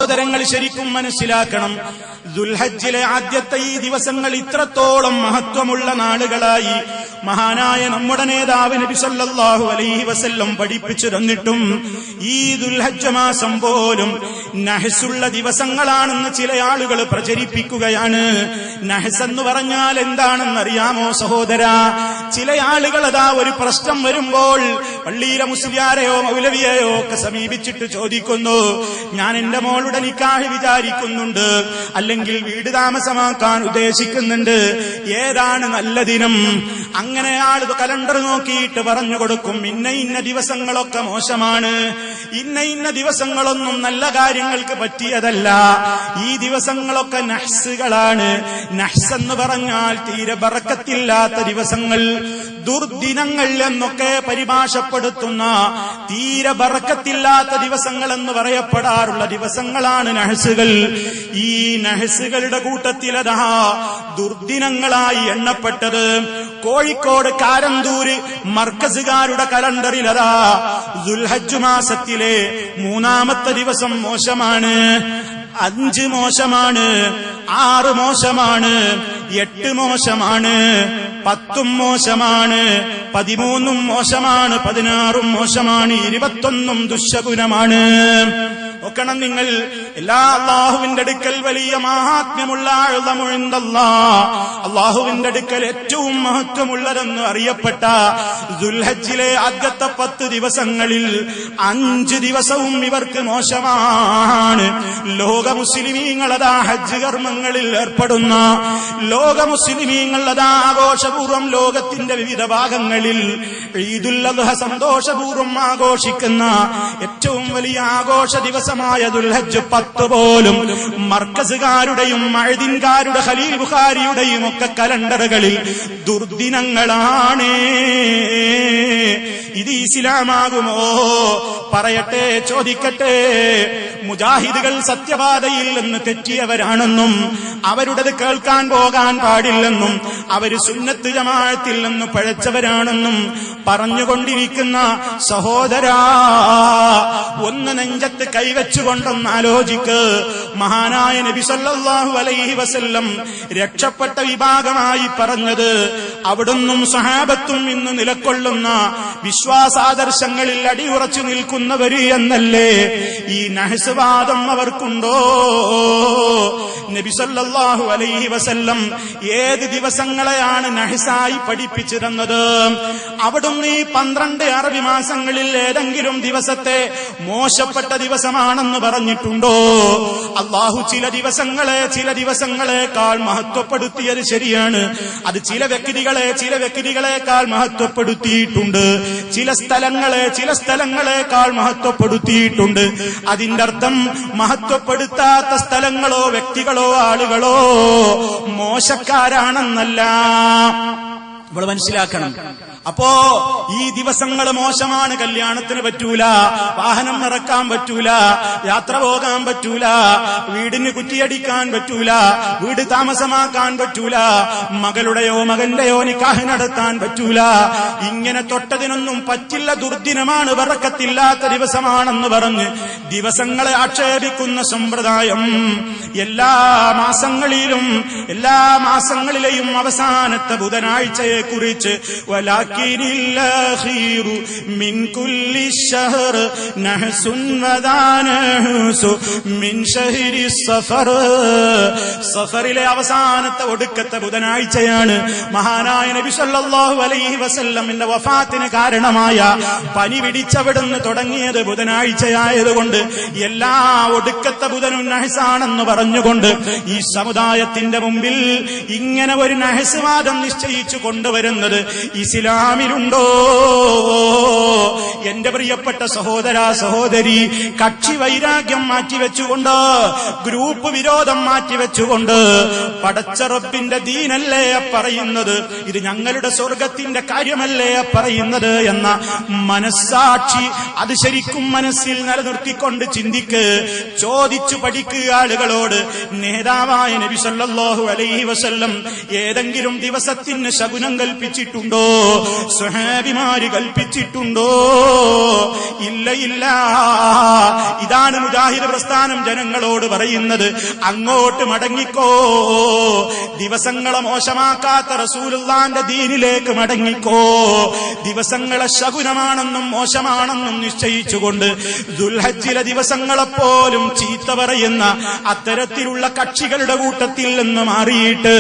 സഹോദരങ്ങൾ ശരിക്കും മനസ്സിലാക്കണം, ദുൽഹജ്ജിലെ ആദ്യത്തെ ഈ ദിവസങ്ങൾ ഇത്രത്തോളം മഹത്വമുള്ള നാളുകളായി മഹാനായ നമ്മുടെ നേതാവ് നബി സല്ലല്ലാഹു അലൈഹി വസല്ലം പഠിപ്പിച്ചു തന്നിട്ടും ഈ ദുൽഹജ്ജ് മാസം പോലും നഹ്സുള്ള ദിവസങ്ങളാണെന്ന് ചില ആളുകൾ പ്രചരിപ്പിക്കുകയാണ്. നഹ്സ് എന്ന് പറഞ്ഞാൽ എന്താണെന്നറിയാമോ സഹോദരാ? ചില ആളുകൾ അതാ ഒരു പ്രശ്നം വരുമ്പോൾ പള്ളിയിലെ മുസ്ലിയാരെയോ മൗലവിയെയോ ഒക്കെ സമീപിച്ചിട്ട് ചോദിക്കുന്നു, ഞാൻ എന്റെ മോളുടെ നിക്കാഹ് വിചാരിക്കുന്നുണ്ട്, അല്ലെങ്കിൽ വീട് താമസമാക്കാൻ ഉദ്ദേശിക്കുന്നുണ്ട്, ഏതാണ് നല്ല ദിനം? അങ്ങനെ ആൾ കലണ്ടർ നോക്കിയിട്ട് പറഞ്ഞു കൊടുക്കും, ഇന്ന ഇന്ന ദിവസങ്ങളൊക്കെ മോശമാണ്, ഇന്ന ഇന്ന ദിവസങ്ങളൊന്നും നല്ല കാര്യങ്ങൾക്ക് പറ്റിയതല്ല, ഈ ദിവസങ്ങളൊക്കെ നഹ്സുകളാണ്. നഹ്സ് എന്ന് പറഞ്ഞാൽ തീരെ ബറക്കത്തില്ലാത്ത ദിവസങ്ങൾ, ദുർദിനങ്ങൾ എന്നൊക്കെ പരിഭാഷപ്പെടുത്തുന്ന തീരെ ബറക്കത്തില്ലാത്ത ദിവസങ്ങൾ എന്ന് പറയപ്പെടാറുള്ള ദിവസങ്ങളാണ് നഹ്സുകൾ. ഈ നഹ്സുകളുടെ കൂട്ടത്തിലതാ ദുർദിനങ്ങളായി എണ്ണപ്പെട്ടത് കോഴിക്കോട് കാരന്തൂര് മർക്കസുകാരുടെ കലണ്ടറിലതാ ദുൽഹജ്ജ് മാസത്തിലെ 3-ാമത്തെ ദിവസം മോശമാണ്, 5 മോശമാണ്, 6 മോശമാണ്, 8 മോശമാണ്, 10 മോശമാണ്, 13 മോശമാണ്, 16 മോശമാണ്, 21 ദുശ്ശകുനമാണ്. നോക്കണം നിങ്ങൾ, എല്ലാ അള്ളാഹുവിന്റെ അടുക്കൽ വലിയ മഹാത്മ്യമുള്ള അള്ളാഹുവിന്റെ അടുക്കൽ ഏറ്റവും മഹത്വമുള്ളതെന്ന് അറിയപ്പെട്ട ദുൽഹജ്ജിലെ ആദ്യത്തെ 10 ദിവസങ്ങളിൽ 5 ദിവസവും ഇവർക്ക് മോശമാണ്. ലോക മുസ്ലിമീങ്ങളതാ ഹജ്ജ് കർമ്മങ്ങളിൽ ഏർപ്പെടുന്ന, ലോക മുസ്ലിമീങ്ങളതാ ആഘോഷപൂർവ്വം ലോകത്തിന്റെ വിവിധ ഭാഗങ്ങളിൽ ഈദുൽ അദ്ഹ സന്തോഷപൂർവ്വം ആഘോഷിക്കുന്ന ഏറ്റവും വലിയ ആഘോഷ ദിവസമായ ദുൽഹജ്ജ് 10 പോലും മർക്കസുകാരുടെയും മഅദിൻകാരുടെ ഖലീൽ ബുഖാരിയുടെയും ഒക്കെ കലണ്ടറുകളിൽ ദുർദിനങ്ങളാണ്. ഇത് ഇസ്ലാമാകുമോ? പറയട്ടെ, ചോദിക്കട്ടെ. മുജാഹിദുകൾ സത്യപാതയിൽ നിന്ന് തെറ്റിയവരാണെന്നും അവരുടേത് കേൾക്കാൻ പോകാൻ പാടില്ലെന്നും അവര് സുന്നത്ത് ജമാഅത്തിൽ നിന്ന് പഴച്ചവരാണെന്നും പറഞ്ഞുകൊണ്ടിരിക്കുന്ന സഹോദരാ, ഒന്ന് നെഞ്ചത്ത് കൈവച്ചുകൊണ്ടൊന്ന് ആലോചിക്ക്. മഹാനായ നബി സല്ലല്ലാഹു അലൈഹി വസല്ലം രക്ഷപ്പെട്ട വിഭാഗമായി പറഞ്ഞത് അവിടുന്നും സഹാബത്തും ഇന്ന് നിലകൊള്ളുന്ന വിശ്വാസാദർശങ്ങളിൽ അടിയുറച്ചു നിൽക്കുന്നവര് എന്നല്ലേ? ഈ നഹ്സ് വാദം അവർക്കുണ്ടോ? നബി സല്ലല്ലാഹു അലൈഹി വസല്ലം ഏത് ദിവസങ്ങളെയാണ് നഹ്സായി പഠിപ്പിച്ചു തന്നത്? അവിടുന്ന് ഈ 12 അറബി മാസങ്ങളിൽ ഏതെങ്കിലും ദിവസത്തെ മോശപ്പെട്ട ദിവസമാണെന്ന് പറഞ്ഞിട്ടുണ്ടോ? അള്ളാഹു ചില ദിവസങ്ങളെക്കാൾ മഹത്വപ്പെടുത്തിയത് ശരിയാണ്. അത് ചില വ്യക്തികളെക്കാൾ മഹത്വപ്പെടുത്തിയിട്ടുണ്ട്. ചില സ്ഥലങ്ങളെക്കാൾ മഹത്വപ്പെടുത്തിയിട്ടുണ്ട്. അതിന്റെ അർത്ഥം മഹത്വപ്പെടുത്താത്ത സ്ഥലങ്ങളോ വ്യക്തികളോ ആളുകളോ മോശക്കാരാണെന്നല്ല. നമ്മൾ മനസ്സിലാക്കണം. അപ്പോ ഈ ദിവസങ്ങൾ മോശമാണ്. കല്യാണത്തിന് പറ്റൂല, വാഹനം ഇറക്കാൻ പറ്റൂല, യാത്ര പോകാൻ പറ്റൂല, വീടിന് കുറ്റിയടിക്കാൻ പറ്റൂല, വീട് താമസമാക്കാൻ പറ്റൂല, മകളുടെയോ മകന്റെയോ നിക്കാഹ് നടത്താൻ പറ്റൂല. ഇങ്ങനെ തൊട്ടതിനൊന്നും പറ്റില്ല. ദുർദിനമാണ്, ബറക്കത്തില്ലാത്ത ദിവസമാണെന്ന് പറഞ്ഞ് ദിവസങ്ങളെ ആക്ഷേപിക്കുന്ന സമ്പ്രദായം എല്ലാ മാസങ്ങളിലെയും അവസാനത്തെ ബുധനാഴ്ചയെ കുറിച്ച് الأخير من كل الشهر نحس وذانحس من شهر الصفر. സഫറിലെ അവസാനത്തെ ഒടുക്കത്തെ ബുധനാഴ്ചയാണ് മഹാനായ നബി സല്ലല്ലാഹു അലൈഹി വസല്ലമിന്റെ വഫാത്തിന് കാരണമായ പനി പിടിച്ചവിടുന്ന് തുടങ്ങിയത് ബുധനാഴ്ചയായതുകൊണ്ട് എല്ലാ ഒടുക്കത്തെ ബുധനും നഹ്സാണെന്ന് പറഞ്ഞുകൊണ്ട് ഈ സമുദായത്തിന്റെ മുമ്പിൽ ഇങ്ങനെ ഒരു നഹ്സ് വാദം നിശ്ചയിച്ചു കൊണ്ടുവരുന്നത് ഇസ്ലാമിലുണ്ടോ? എന്റെ പ്രിയപ്പെട്ട സഹോദരാ സഹോദരി, കക്ഷി വൈരാഗ്യം മാറ്റിവെച്ചുകൊണ്ട്, ഗ്രൂപ്പ് വിരോധം മാറ്റിവെച്ചുകൊണ്ട് പടച്ച റബ്ബിന്റെ ദീനല്ലേ പറയുന്നത്, ഇത് ഞങ്ങളുടെ സ്വർഗത്തിന്റെ കാര്യമല്ലേ പറയുന്നത് എന്ന മനസ്സാക്ഷി അത് ശരിക്കും മനസ്സിൽ നിലനിർത്തിക്കൊണ്ട് ചിന്തിക്ക്. ചോദിച്ചു പഠിക്കുക ആളുകളോട്. നേതാവായ നബി സല്ലല്ലാഹു അലൈഹി വസല്ലം ഏതെങ്കിലും ദിവസത്തിന് ശകുനം കൽപ്പിച്ചിട്ടുണ്ടോ? സ്വഹാബിമാര് കൽപ്പിച്ചിട്ടുണ്ടോ? ഇല്ല ഇല്ല. ഇതാണ് മുജാഹിദ് പ്രസ്ഥാനം ജനങ്ങളോട് പറയുന്നത്. അങ്ങോട്ട് മടങ്ങിക്കോ, ദിവസങ്ങളെ മോശമാക്കാത്ത റസൂലുള്ളാന്റെ ദീനിലേക്ക് മടങ്ങിക്കോ. ദിവസങ്ങളെ ശകുനമാണെന്നും മോശമാണെന്നും നിശ്ചയിച്ചുകൊണ്ട് ദുൽഹജ്ജിലെ ദിവസങ്ങളെപ്പോലും ചീത്ത പറയുന്ന അത്തരത്തിലുള്ള കക്ഷികളുടെ കൂട്ടത്തിൽ നിന്ന് മാറിയിട്ട്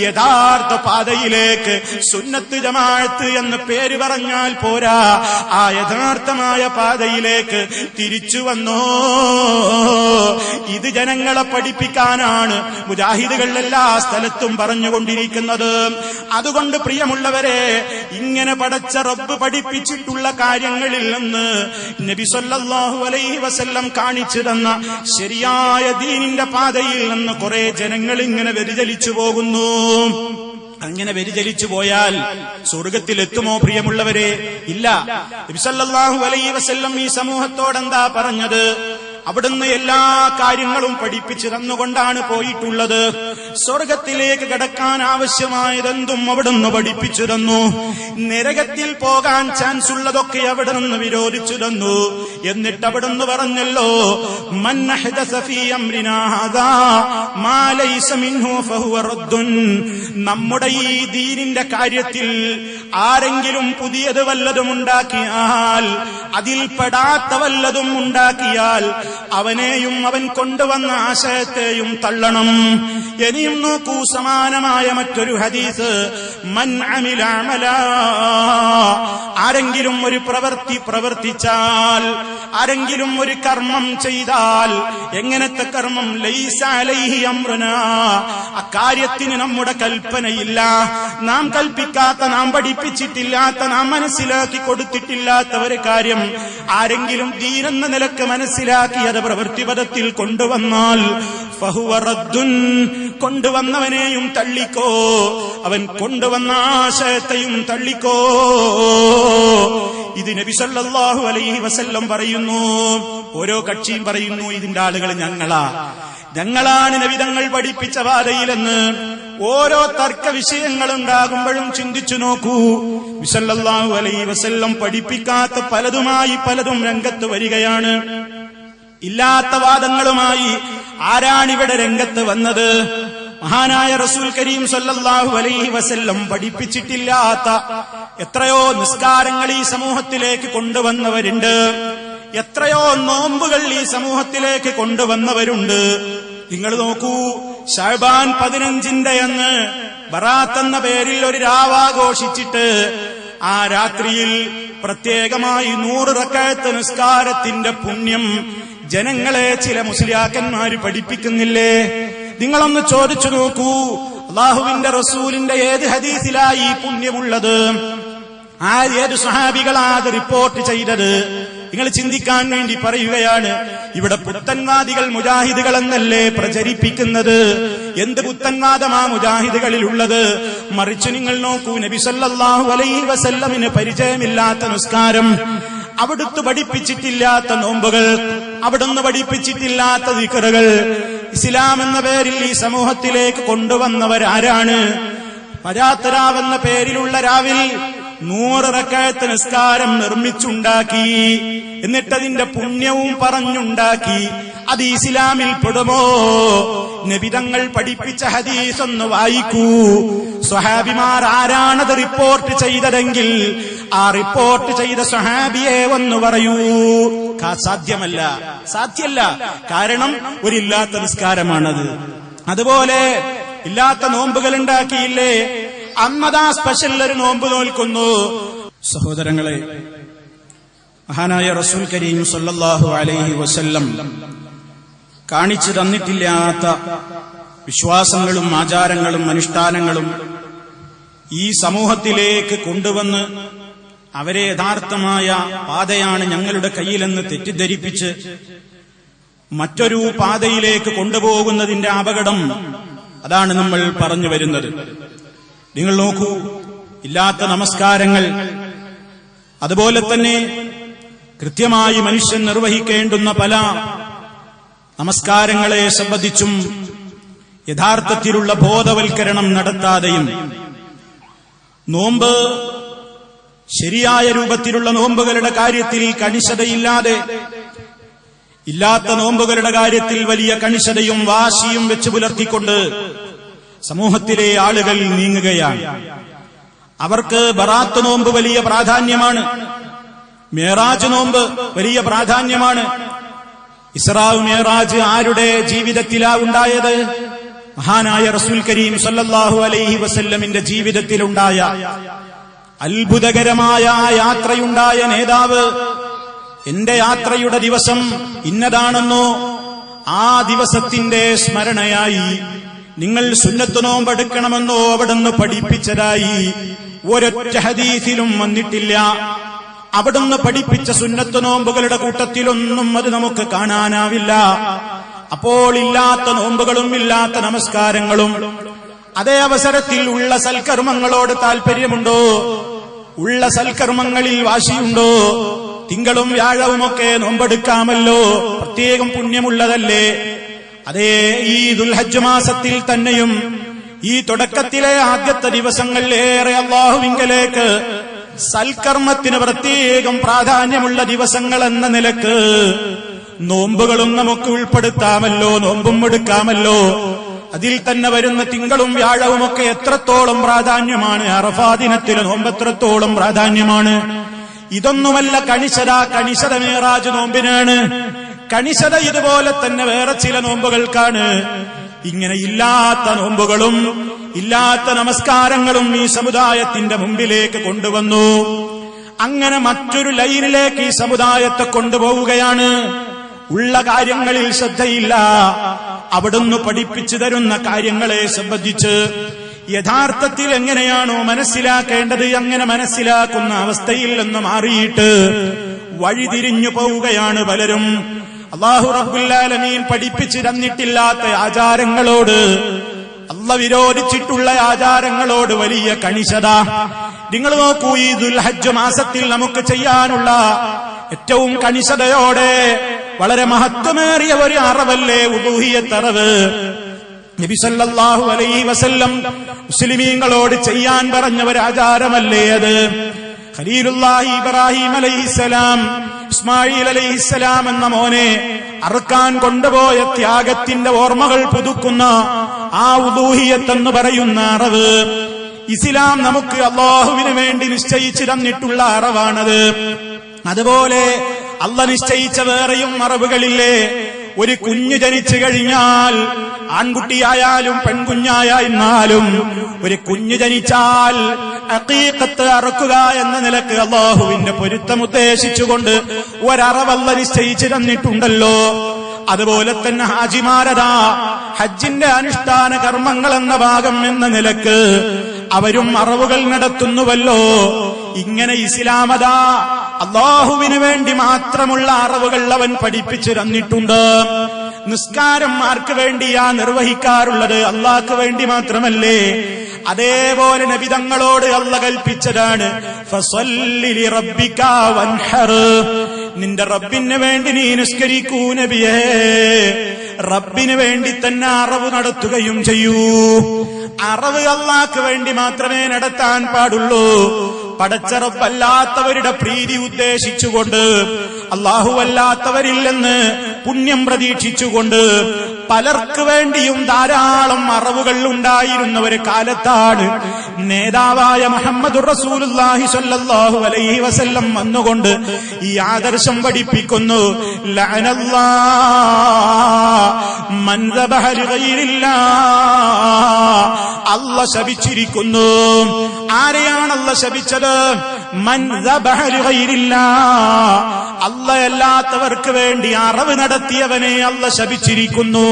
യഥാർത്ഥ പാതയിലേക്ക്, സുന്നത്ത് ജമാഅത്ത് എന്ന് പേര് പറഞ്ഞാൽ പോരാ, ആ യഥാർത്ഥമായ പാതയിലേക്ക് തിരിച്ചു വന്നോ. ഇത് ജനങ്ങളെ പഠിപ്പിക്കാനാണ് മുജാഹിദുകൾ എല്ലാ സ്ഥലത്തും പറഞ്ഞുകൊണ്ടിരിക്കുന്നത്. അതുകൊണ്ട് പ്രിയമുള്ളവരെ, ഇങ്ങനെ പടച്ച റബ്ബ് പഠിപ്പിച്ചിട്ടുള്ള കാര്യങ്ങളിൽ നിന്ന് നബി സല്ലല്ലാഹു അലൈഹി വസല്ലം കാണിച്ചു തന്ന ശരിയായ ദീനിന്റെ പാതയിൽ നിന്ന് കുറെ ജനങ്ങൾ ഇങ്ങനെ വ്യതിചലിച്ചു പോകുന്നു. അങ്ങനെ വ്യതിചലിച്ചു പോയാൽ സ്വർഗത്തിലെത്തുമോ പ്രിയമുള്ളവരെ? ഇല്ല. നബി സല്ലല്ലാഹു അലൈഹി വസല്ലം ഈ സമൂഹത്തോടെന്താ പറഞ്ഞത്? അവിടുന്ന് എല്ലാ കാര്യങ്ങളും പഠിപ്പിച്ചു തന്നുകൊണ്ടാണ് പോയിട്ടുള്ളത്. സ്വർഗത്തിലേക്ക് കടക്കാൻ ആവശ്യമായതെന്തും അവിടുന്ന് പഠിപ്പിച്ചു തന്നു. നരകത്തിൽ പോകാൻ ചാൻസ് ഉള്ളതൊക്കെ അവിടെ നിന്ന് വിരോധിച്ചു തന്നു. എന്നിട്ട് അവിടുന്ന് പറഞ്ഞല്ലോ, മൻ അഹ്ദസ ഫീ അംരിനാ ഹാദാ മാ ലൈസ മിൻഹു ഫഹുവ റദ്ദുൻ. നമ്മുടെ ഈ ദീനിന്റെ കാര്യത്തിൽ ആരെങ്കിലും പുതിയത് വല്ലതും ഉണ്ടാക്കിയാൽ, അതിൽ പെടാത്ത വല്ലതും ഉണ്ടാക്കിയാൽ അവനെയും അവൻ കൊണ്ടുവന്ന ആശയത്തെയും തള്ളണം. ഇനിയും നോക്കൂ, സമാനമായ മറ്റൊരു ഹദീസ്, മൻ അമില അമലാ, ആരെങ്കിലും ഒരു പ്രവൃത്തി പ്രവർത്തിച്ചാൽ, ആരെങ്കിലും ഒരു കർമ്മം ചെയ്താൽ, എങ്ങനത്തെ കർമ്മം? ലൈസ അലൈഹി അംറുനാ, അക്കാര്യത്തിന് നമ്മുടെ കൽപ്പനയില്ല, നാം കൽപ്പിക്കാത്ത, നാം പഠിപ്പിച്ചിട്ടില്ലാത്ത, നാം മനസ്സിലാക്കി കൊടുത്തിട്ടില്ലാത്ത ഒരു കാര്യം ആരെങ്കിലും ദീനെന്ന നിലക്ക് മനസ്സിലാക്കി അത് പ്രവൃത്തിപദത്തിൽ കൊണ്ടുവന്നാൽ ഫഹുവ റദ്ദുൻ, കൊണ്ടുവന്നവനെയും തള്ളിക്കോ, അവൻ കൊണ്ടുവന്ന ആശയത്തെയും തള്ളിക്കോ. ഇത് നബി സല്ലല്ലാഹു അലൈഹി വസല്ലം പറയുന്നു. ഓരോ കക്ഷിയും പറയുന്നു, ഇതിന്റെ ആളുകൾ ഞങ്ങളാണ് നബി തങ്ങൾ പഠിപ്പിച്ച പാതയിലെന്ന്. ഓരോ തർക്ക വിഷയങ്ങളുണ്ടാകുമ്പോഴും ചിന്തിച്ചു നോക്കൂ, നബി സല്ലല്ലാഹു അലൈഹി വസല്ലം പഠിപ്പിക്കാത്ത പലതും രംഗത്ത് വരികയാണ്. ഇല്ലാത്ത വാദങ്ങളുമായി ആരാണിവിടെ രംഗത്ത് വന്നത്? മഹാനായ റസൂൽ കരീം സല്ലല്ലാഹു അലൈഹി വസല്ലം പഠിപ്പിച്ചിട്ടില്ലാത്ത എത്രയോ നിസ്കാരങ്ങൾ ഈ സമൂഹത്തിലേക്ക് കൊണ്ടുവന്നവരുണ്ട്, എത്രയോ നോമ്പുകൾ ഈ സമൂഹത്തിലേക്ക് കൊണ്ടുവന്നവരുണ്ട്. നിങ്ങൾ നോക്കൂ, ശഅബാൻ 15 അന്ന് ബറാത്ത് എന്ന പേരിൽ ഒരു രാവാഘോഷിച്ചിട്ട് ആ രാത്രിയിൽ പ്രത്യേകമായി 100 റക്അത്ത് നിസ്കാരത്തിന്റെ പുണ്യം ജനങ്ങളെ ചില മുസ്ലിയാക്കന്മാര് പഠിപ്പിക്കുന്നില്ലേ? നിങ്ങളൊന്ന് ചോദിച്ചു നോക്കൂ, അല്ലാഹുവിന്റെ റസൂലിന്റെ ഏത് ഹദീസിലായി ഈ പുണ്യമുള്ളത്? ഏത് സ്വഹാബികളാ അത് റിപ്പോർട്ട് ചെയ്തത്? നിങ്ങൾ ചിന്തിക്കാൻ വേണ്ടി പറയുകയാണ്. ഇവിടെ പുത്തൻവാദികൾ മുജാഹിദുകൾ എന്നല്ലേ പ്രചരിപ്പിക്കുന്നത്? എന്ത് പുത്തൻവാദമാ മുജാഹിദുകളിൽ ഉള്ളത്? മറിച്ച് നിങ്ങൾ നോക്കൂ, നബി സല്ലല്ലാഹു അലൈഹി വസല്ലമിന് പരിചയമില്ലാത്ത നിസ്കാരം, അവിടുന്ന് പഠിപ്പിച്ചിട്ടില്ലാത്ത നോമ്പുകൾ, അവിടുന്ന് പഠിപ്പിച്ചിട്ടില്ലാത്ത ദിക്റുകൾ ഇസ്ലാം എന്ന പേരിൽ ഈ സമൂഹത്തിലേക്ക് കൊണ്ടുവന്നവരാരാണ്? പരാത്തരാവെന്ന പേരിലുള്ള രാവിൽ 100 റക്അത്ത് നിസ്കാരം നിർമ്മിച്ചുണ്ടാക്കി, എന്നിട്ടതിന്റെ പുണ്യവും പറഞ്ഞുണ്ടാക്കി. അത് ഇസ്ലാമിൽ പെടുമോ? നബിതങ്ങൾ പഠിപ്പിച്ച ഹദീസ് ഒന്ന് വായിക്കൂ. സ്വഹാബിമാർ ആരാണത് റിപ്പോർട്ട് ചെയ്തതെങ്കിൽ ആ റിപ്പോർട്ട് ചെയ്ത സ്വഹാബിയെ ഒന്ന് പറയൂ. സാധ്യമല്ല. കാരണം ഒരില്ലാത്ത നിസ്കാരമാണത്. അതുപോലെ ഇല്ലാത്ത നോമ്പുകൾ ഉണ്ടാക്കിയില്ലേ? അമ്മദാ സ്പെഷ്യൽ ഒരു നോമ്പ് നോൽക്കുന്നു. സഹോദരങ്ങളെ, മഹാനായ റസൂൽ കരീം സല്ലല്ലാഹു അലൈഹി വസല്ലം കാണിച്ചു തന്നിട്ടില്ലാത്ത വിശ്വാസങ്ങളും ആചാരങ്ങളും അനുഷ്ഠാനങ്ങളും ഈ സമൂഹത്തിലേക്ക് കൊണ്ടുവന്ന് അവരെ യഥാർത്ഥമായ പാതയാണ് ഞങ്ങളുടെ കയ്യിലെന്ന് തെറ്റിദ്ധരിപ്പിച്ച് മറ്റൊരു പാതയിലേക്ക് കൊണ്ടുപോകുന്നതിന്റെ അപകടം, അതാണ് നമ്മൾ പറഞ്ഞു വരുന്നത്. നിങ്ങൾ നോക്കൂ, ഇല്ലാത്ത നമസ്കാരങ്ങൾ, അതുപോലെ തന്നെ കൃത്യമായി മനുഷ്യൻ നിർവഹിക്കേണ്ടുന്ന പല നമസ്കാരങ്ങളെ സംബന്ധിച്ചും യഥാർത്ഥത്തിലുള്ള ബോധവൽക്കരണം നടത്താതെയും, നോമ്പ് ശരിയായ രൂപത്തിലുള്ള നോമ്പുകളുടെ കാര്യത്തിൽ കണിശതയില്ലാതെ, ഇല്ലാത്ത നോമ്പുകളുടെ കാര്യത്തിൽ വലിയ കണിശതയും വാശിയും വെച്ച് പുലർത്തിക്കൊണ്ട് സമൂഹത്തിലെ ആളുകൾ നീങ്ങുകയാണ്. അവർക്ക് ബറാത്ത് നോമ്പ് വലിയ പ്രാധാന്യമാണ്, മേറാജ് നോമ്പ് വലിയ പ്രാധാന്യമാണ്. ഇസ്രാ മേറാജ് ആരുടെ ജീവിതത്തിലാ ഉണ്ടായത്? മഹാനായ റസൂൽ കരീം സല്ലല്ലാഹു അലൈഹി വസല്ലമിന്റെ ജീവിതത്തിലുണ്ടായ അത്ഭുതകരമായ യാത്രയുണ്ടായ നേതാവ്. എന്റെ യാത്രയുടെ ദിവസം ഇന്നതാണെന്നോ ആ ദിവസത്തിന്റെ സ്മരണയായി നിങ്ങൾ സുന്നത്ത് നോമ്പെടുക്കണമെന്നോ അവിടുന്ന് പഠിപ്പിച്ചതായി ഒരൊറ്റ ഹദീസിലും വന്നിട്ടില്ല. അവിടുന്ന് പഠിപ്പിച്ച സുന്നത്ത് നോമ്പുകളുടെ കൂട്ടത്തിലൊന്നും അത് നമുക്ക് കാണാനാവില്ല. അപ്പോൾ ഇല്ലാത്ത നോമ്പുകളും ഇല്ലാത്ത നമസ്കാരങ്ങളും, അതേ അവസരത്തിൽ ഉള്ള സൽക്കർമ്മങ്ങളോട് താല്പര്യമുണ്ടോ? ഉള്ള സൽക്കർമ്മങ്ങളിൽ വാശിയുണ്ടോ? തിങ്കളും വ്യാഴവുമൊക്കെ നോമ്പെടുക്കാമല്ലോ, പ്രത്യേകം പുണ്യമുള്ളതല്ലേ? അതേ, ഈ ദുൽഹജ്ജ് മാസത്തിൽ തന്നെയും ഈ തുടക്കത്തിലെ ആദ്യത്തെ ദിവസങ്ങൾ ഏറെ അല്ലാഹുവിങ്കലേക്ക് സൽക്കർമ്മത്തിന് പ്രത്യേകം പ്രാധാന്യമുള്ള ദിവസങ്ങൾ എന്ന നിലക്ക് നോമ്പുകളും നമുക്ക് ഉൾപ്പെടുത്താമല്ലോ, നോമ്പും എടുക്കാമല്ലോ. അതിൽ തന്നെ വരുന്ന തിങ്കളും വ്യാഴവുമൊക്കെ എത്രത്തോളം പ്രാധാന്യമാണ്, അറഫാ ദിനത്തിലെ നോമ്പ് എത്രത്തോളം പ്രാധാന്യമാണ്. ഇതൊന്നുമല്ല കണിശത മേറാജ് നോമ്പിനാണ്. കണിശത ഇതുപോലെ തന്നെ വേറെ ചില നോമ്പുകൾക്കാണ്. ഇങ്ങനെ ഇല്ലാത്ത നോമ്പുകളും ഇല്ലാത്ത നമസ്കാരങ്ങളും ഈ സമുദായത്തിന്റെ മുമ്പിലേക്ക് കൊണ്ടുവന്നു. അങ്ങനെ മറ്റൊരു ലൈനിലേക്ക് ഈ സമുദായത്തെ കൊണ്ടുപോവുകയാണ്. ഉള്ള കാര്യങ്ങളിൽ ശ്രദ്ധയില്ല. അവിടുന്ന് പഠിപ്പിച്ചു തരുന്ന കാര്യങ്ങളെ സംബന്ധിച്ച് യഥാർത്ഥത്തിൽ എങ്ങനെയാണോ മനസ്സിലാക്കേണ്ടത് അങ്ങനെ മനസ്സിലാക്കുന്ന അവസ്ഥയിൽ നിന്ന് മാറിയിട്ട് വഴിതിരിഞ്ഞു പോവുകയാണ് പലരും. അല്ലാഹു റബ്ബുൽ ആലമീൻ പഠിപ്പിച്ചു തന്നിട്ടില്ലാത്ത ആചാരങ്ങളോട്, അല്ലാഹു വിരോധിച്ചിട്ടുള്ള ആചാരങ്ങളോട് വലിയ കണിശത. നിങ്ങൾ നോക്കൂ, ഈ ദുൽഹജ്ജ് മാസത്തിൽ നമുക്ക് ചെയ്യാനുള്ള ഏറ്റവും കണിശതയോടെ വളരെ മഹത്വമേറിയ ഒരു അറവല്ലേ ഉദൂഹിയത്ത് അറവ്. നബി സല്ലല്ലാഹു അലൈഹി വസല്ലം മുസ്ലിമീങ്ങളോട് ചെയ്യാൻ പറഞ്ഞ ഒരു ആചാരമല്ലേ അത്? ഖലീലുല്ലാഹി ഇബ്രാഹിം അലൈഹിസ്സലാം ഇസ്മായിൽ അലൈഹിസ്സലാം എന്ന മോനെ അറുക്കാൻ കൊണ്ടുപോയ ത്യാഗത്തിന്റെ ഓർമ്മകൾ പുതുക്കുന്ന ആ ഉദൂഹിയത്ത് എന്ന് പറയുന്ന അറവ് ഇസ്ലാം നമുക്ക് അല്ലാഹുവിന് വേണ്ടി നിശ്ചയിച്ചു തന്നിട്ടുള്ള അറവാണത്. അതുപോലെ അല്ലാഹ് നിശ്ചയിച്ച വേറെയും അറവുകളില്ലേ? ഒരു കുഞ്ഞ് ജനിച്ചു കഴിഞ്ഞാൽ, ആൺകുട്ടിയായാലും പെൺകുഞ്ഞായാലും ഒരു കുഞ്ഞ് ജനിച്ചാൽ അഖീഖത്ത് അറുക്കുക എന്ന നിലക്ക് അല്ലാഹുവിന്റെ പൊരുത്തം ഉദ്ദേശിച്ചുകൊണ്ട് ഒരറവ് അല്ലാഹ് നിശ്ചയിച്ചു തന്നിട്ടുണ്ടല്ലോ. അതുപോലെ തന്നെ ഹാജിമാരതാ ഹജ്ജിന്റെ അനുഷ്ഠാന കർമ്മങ്ങൾ എന്ന ഭാഗം എന്ന നിലക്ക് അവരും അറവുകൾ നടത്തുന്നുവല്ലോ. ഇങ്ങനെ ഇസ്ലാമതാ അല്ലാഹുവിന് വേണ്ടി മാത്രമുള്ള അറവുകൾ അവൻ പഠിപ്പിച്ചു തന്നിട്ടുണ്ട്. നിസ്കാരം ആർക്ക് വേണ്ടിയാ നിർവഹിക്കാറുള്ളത്? അല്ലാഹ്ക്ക് വേണ്ടി മാത്രമല്ലേ? അതേപോലെ നബി തങ്ങളോട് അല്ലാഹ് കൽപ്പിച്ചതാണ്, ഫസല്ലി ലിറബ്ബിക വൻഹർ, നിന്റെ റബ്ബിന് വേണ്ടി നീ നിസ്കരിക്കൂ നബിയേ. റബ്ബിന് വേണ്ടി തന്നെ അറവ് നടത്തുകയും ചെയ്യൂ. അറവ് അല്ലാഹ്ക്ക് വേണ്ടി മാത്രമേ നടത്താൻ പാടുള്ളൂ. പടച്ച റബ്ബല്ലാത്തവരുടെ പ്രീതി ഉദ്ദേശിച്ചുകൊണ്ട്, അല്ലാഹുവല്ലാത്തവരിൽ നിന്ന് പുണ്യം പ്രതീക്ഷിച്ചുകൊണ്ട് പലർക്ക് വേണ്ടിയും ധാരാളം അറവുകൾ ഉണ്ടായിരുന്ന ഒരു കാലത്താണ് നേതാവായ മുഹമ്മദുർ റസൂലുള്ളാഹി സ്വല്ലല്ലാഹു അലൈഹി വസല്ലം വന്നുകൊണ്ട് ഈ ആദർശം പഠിപ്പിക്കുന്നു. ലഅനല്ലാഹ് മൻ ദബഹ ലിഗൈരില്ലാഹ്, അല്ലാഹ് ശപിച്ചിരിക്കുന്നു. ആരെയാണ് അല്ലാഹ് ശപിച്ചത്? മൻ ദബഹ ലിഗൈരില്ലാഹ്, അല്ലാഹ് അല്ലാത്തവർക്ക് വേണ്ടി അറവ് നടത്തിയവനെ അല്ലാഹ് ശപിച്ചിരിക്കുന്നു.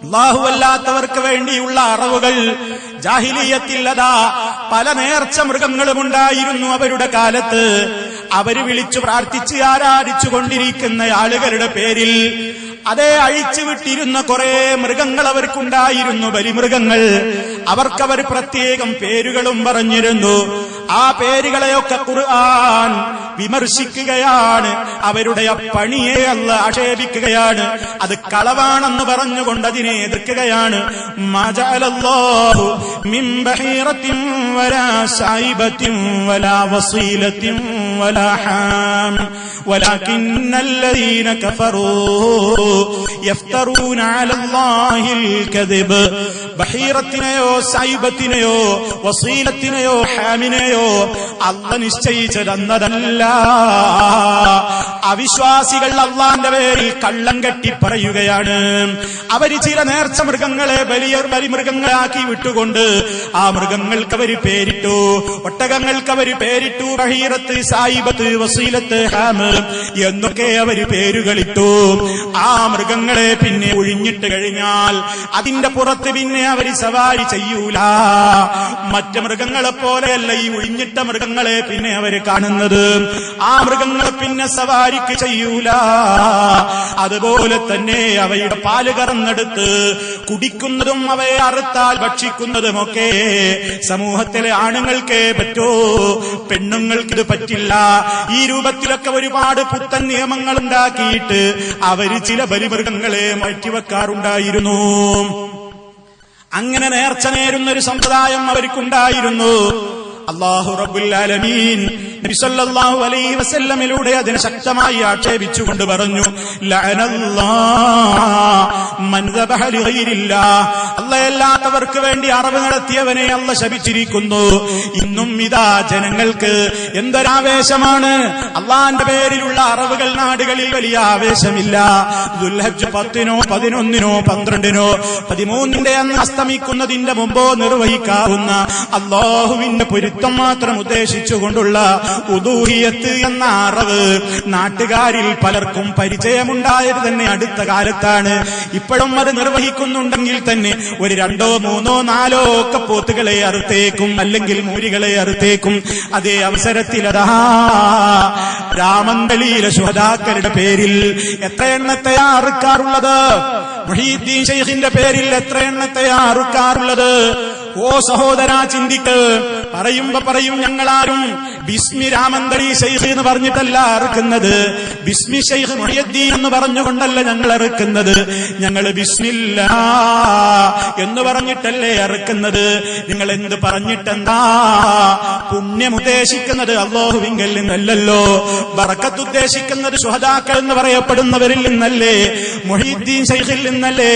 അല്ലാഹു അല്ലാത്തവർക്ക് വേണ്ടിയുള്ള അറവുകൾ ജാഹിലിയ്യത്തില്ലതാ പല നേർച്ച മൃഗങ്ങളും ഉണ്ടായിരുന്നു അവരുടെ കാലത്ത്. അവര് വിളിച്ചു പ്രാർത്ഥിച്ച് ആരാധിച്ചു കൊണ്ടിരിക്കുന്ന ആളുകളുടെ പേരിൽ അതേ അഴിച്ചുവിട്ടിരുന്ന കുറെ മൃഗങ്ങൾ അവർക്കുണ്ടായിരുന്നു, ബലിമൃഗങ്ങൾ. അവർക്കവർ പ്രത്യേകം പേരുകളും പറഞ്ഞിരുന്നു. ആ പേരുകളെയൊക്കെ ഖുർആൻ വിമർശിക്കുകയാണ്, അവരുടെ ആ പണിയെ അല്ലാഹ് ആക്ഷേപിക്കുകയാണ്. അത് കളവാണെന്ന് പറഞ്ഞുകൊണ്ട് അതിനെ എതിർക്കുകയാണ്. മാ ജഅലല്ലാഹു മിൻ ബഹീറത്തിൻ വലാ സായിബത്തിൻ വലാ വസീലത്തിൻ വലാ ഹാം വലാകിന്നല്ലദീന കഫറൂ യഫ്തറൂന അലല്ലാഹിൽ കദിബ്. ബഹീറത്തിനെയോ സായിബത്തിനെയോ വസീലത്തിനെയോ ഹാമിനെയോ അല്ലാഹ് നിശ്ചയിച്ചതെന്നതല്ല. അവിശ്വാസികൾ അല്ലാഹുവിന്റെ പേരിൽ കള്ളം കെട്ടി പറയുകയാണ്. അവര് ചില നേർച്ച മൃഗങ്ങളെ ബലിമൃഗങ്ങളാക്കി വിട്ടുകൊണ്ട് ആ മൃഗങ്ങൾക്ക് അവര് പേരിട്ടു. ഒട്ടകങ്ങൾക്ക് അവര് പേരിട്ടു ബഹീറത്ത്, സായിബത്ത്, വസീലത്ത്, ഹാം എന്നൊക്കെ അവര് പേരുകളിട്ടു. ആ മൃഗങ്ങളെ പിന്നെ ഒഴിഞ്ഞിട്ട് കഴിഞ്ഞാൽ അതിന്റെ പുറത്ത് പിന്നെ അവര് സവാരി ചെയ്യൂല. മറ്റ് മൃഗങ്ങളെ പോലെയല്ല ഈ ഒഴിഞ്ഞിട്ട മൃഗങ്ങളെ പിന്നെ അവര് കാണുന്നത്. ആ മൃഗങ്ങളെ പിന്നെ സവാരിക്ക് ചെയ്യൂല. അതുപോലെ തന്നെ അവയുടെ പാല് കറന്നെടുത്ത് കുടിക്കുന്നതും അവയെ അറുത്താൽ ഭക്ഷിക്കുന്നതുമൊക്കെ സമൂഹത്തിലെ ആണുങ്ങൾക്കേ പറ്റൂ, പെണ്ണുങ്ങൾക്കിത് പറ്റില്ല. ഈ രൂപത്തിലൊക്കെ ഒരുപാട് പുത്തൻ നിയമങ്ങൾ ഉണ്ടാക്കിയിട്ട് അവര് ചില ബലിമൃഗങ്ങളെ മാറ്റിവെക്കാറുണ്ടായിരുന്നു. അങ്ങനെ നേർച്ച നേരുന്നൊരു സമ്പ്രദായം അവർക്കുണ്ടായിരുന്നു. അല്ലാഹു റബ്ബുൽ ആലമീൻ നബി സല്ലല്ലാഹു അലൈഹി വസല്ലമിലൂടെ അതിനെ ശക്തമായി ആക്ഷേപിച്ചുകൊണ്ട് പറഞ്ഞു, ലഅനല്ലാഹു മൻ ദബഹ ലിഗൈരില്ലാഹ്. അല്ലാഹുവല്ലാത്തവർക്ക് വേണ്ടി അറവ് നടത്തിയവനെ അല്ലാഹു ശപിച്ചിരിക്കുന്നു. ഇന്നും ഇതാ ജനങ്ങൾക്ക് എന്തൊരാവേശമാണ്. അല്ലാഹുവിന്റെ പേരിലുള്ള അറവുകൾ നാടുകളിൽ വലിയ ആവേശമില്ല. ദുൽഹജ്ജ് 10-നോ 11-നോ 12-നോ 13-ന്റെ അന്ന് അസ്തമിക്കുന്നതിന്റെ മുമ്പോ നിർവഹിക്കാവുന്ന അല്ലാഹുവിന്റെ പൊരുത്തം മാത്രം ഉദ്ദേശിച്ചുകൊണ്ടുള്ള ഉദൂഹിയത്ത് എന്ന അറവ് നാട്ടുകാരിൽ പലർക്കും പരിചയമുണ്ടായത് തന്നെ അടുത്ത കാലത്താണ്. ഇപ്പോഴും അത് നിർവഹിക്കുന്നുണ്ടെങ്കിൽ തന്നെ ഒരു 2, 3, 4 ഒക്കെ പോത്തുകളെ അറുത്തേക്കും, അല്ലെങ്കിൽ മൂരികളെ അറുത്തേക്കും. അതേ അവസരത്തിലതാ രാമന്തളിയിലെ ശുഹദാക്കളുടെ പേരിൽ എത്ര എണ്ണത്തെയാ അറുക്കാറുള്ളത്? മുഹീദ്ദീൻ ശൈഖിന്റെ പേരിൽ എത്ര എണ്ണത്തെയാ അറുക്കാറുള്ളത്? ഓ സഹോദരാ, ചിന്തിക്ക്. പറയുമ്പോ പറയും ഞങ്ങളാരും ബിസ്മി രാമന്തളി ശൈഖ് എന്ന് പറഞ്ഞിട്ടല്ല അറുക്കുന്നത്, ബിസ്മി ശൈഖ് മുഹ്യിദ്ദീൻ എന്ന് പറഞ്ഞുകൊണ്ടല്ല ഞങ്ങൾ അറുക്കുന്നത്, ഞങ്ങൾ ബിസ്മില്ലാ എന്ന് പറഞ്ഞിട്ടല്ലേ അറുക്കുന്നത്. നിങ്ങൾ എന്ത് പറഞ്ഞിട്ടെന്താ? പുണ്യം ഉദ്ദേശിക്കുന്നത് അല്ലാഹുവിങ്കൽ നിന്നല്ലല്ലോ, ബറക്കത്ത് ഉദ്ദേശിക്കുന്നത് ശുഹദാക്കൾ എന്ന് പറയപ്പെടുന്നവരിൽ നിന്നല്ലേ, മുഹ്യിദ്ദീൻ ശൈഖിൽ നിന്നല്ലേ.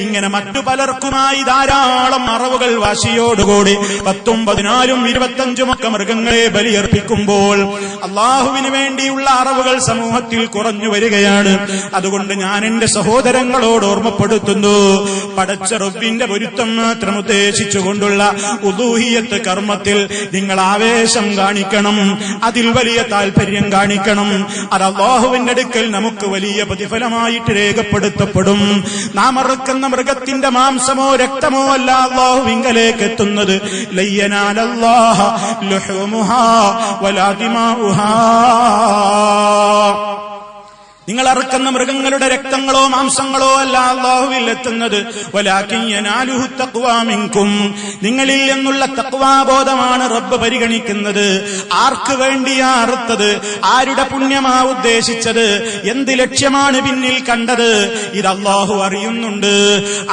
ഇങ്ങനെ മറ്റു പലർക്കുമായി ധാരാളം അറവുകൾ വാശിയോടുകൂടി 10, 14, 25 ഒക്കെ മൃഗങ്ങളെ ബലിയർപ്പിക്കുമ്പോൾ അള്ളാഹുവിന് വേണ്ടിയുള്ള അറവുകൾ സമൂഹത്തിൽ കുറഞ്ഞു വരികയാണ്. അതുകൊണ്ട് ഞാൻ എന്റെ സഹോദരങ്ങളോട് ഓർമ്മപ്പെടുത്തുന്നു, പടച്ച റബ്ബിന്റെ പൊരുത്തം മാത്രം ഉദ്ദേശിച്ചുകൊണ്ടുള്ള ഉദൂഹിയത്ത് കർമ്മത്തിൽ നിങ്ങൾ ആവേശം കാണിക്കണം, അതിൽ വലിയ താല്പര്യം കാണിക്കണം. അത് അള്ളാഹുവിന്റെ അടുക്കൽ നമുക്ക് വലിയ പ്രതിഫലമായിട്ട് രേഖപ്പെടുത്തപ്പെടും. നാം അറുക്കുന്ന മൃഗത്തിന്റെ മാംസമോ രക്തമോ അല്ല അള്ളാഹുവിങ്കലേക്ക് എത്തുന്നത്. ലയ്യനാലല്ലാഹ ലുഹൂമുഹാ വലാ ദിമാഉഹാ. നിങ്ങൾ അറുക്കുന്ന മൃഗങ്ങളുടെ രക്തങ്ങളോ മാംസങ്ങളോ അല്ല അല്ലാഹുവിൽ എത്തുന്നത്. വലാകിൻ യനാലുഹു തഖ്വാ മിൻകും. നിങ്ങളിൽ നിന്നുള്ള തഖ്വാബോധമാണ് റബ്ബ് പരിഗണിക്കുന്നത്. ആർക്ക് വേണ്ടിയാ അറുത്തത്? ആരുടെ പുണ്യമാ ഉദ്ദേശിച്ചത്? എന്ത് ലക്ഷ്യമാണ് പിന്നിൽ കണ്ടത്? ഇത് അല്ലാഹു അറിയുന്നുണ്ട്.